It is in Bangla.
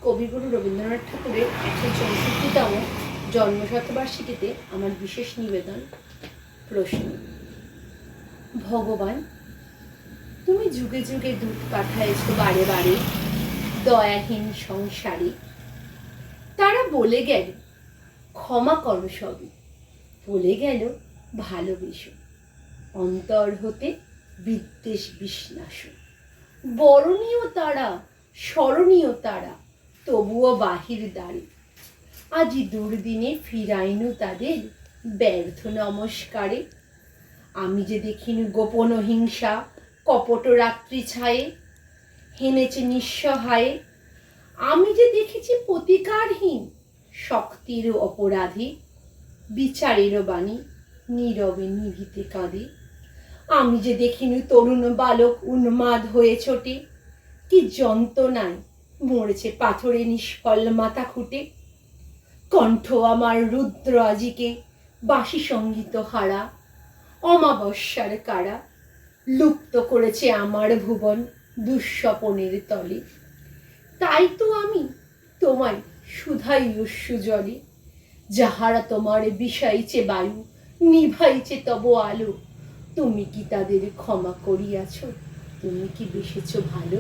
কবিগুরু রবীন্দ্রনাথ ঠাকুরের 164তম জন্মশতবার্ষিকীতে আমার বিশেষ নিবেদন। প্রশ্ন: ভগবান, তুমি যুগে যুগে দূত পাঠাইছ বারে বারে দয়াহীন সংসারে। তারা বলে গেল ক্ষমা করো সবই, বলে গেল ভালোবেসো, অন্তর হতে বিদ্বেষ বিষ্ণাস। বরণীয় তারা, স্মরণীয় তারা, তবুও বাহির দ্বারে। আজি দুর্দিনে ফিরাইনু তাদের ব্যর্থ নমস্কারে। আমি যে দেখিনু গোপন হিংসা কপট রাত্রি ছায়ে, হেনেছে নিঃসহায়ে। আমি যে দেখেছি প্রতিকারহীন শক্তির অপরাধী, বিচারের বাণী নীরবে নিভিতে কাঁদে। আমি যে দেখিনু তরুণ বালক উন্মাদ হয়ে ছোটে, কি যন্ত্রণায় মরেছে পাথরে নিষ্ফল মাথা খুঁটে। কণ্ঠ আমার রুদ্র আজিকে বাঁশি সঙ্গীত হারা, অমাবস্যার কারা লুপ্ত করেছে আমার ভুবন দুঃস্বপনের তলে। তাই তো আমি তোমায় শুধাই অশ্রু জলে, যাহারা তোমার বিষাইছে বায়ু নিভাইছে তব আলো। তুমি কি তাদের ক্ষমা করিয়াছ? তুমি কি বেসেছ ভালো?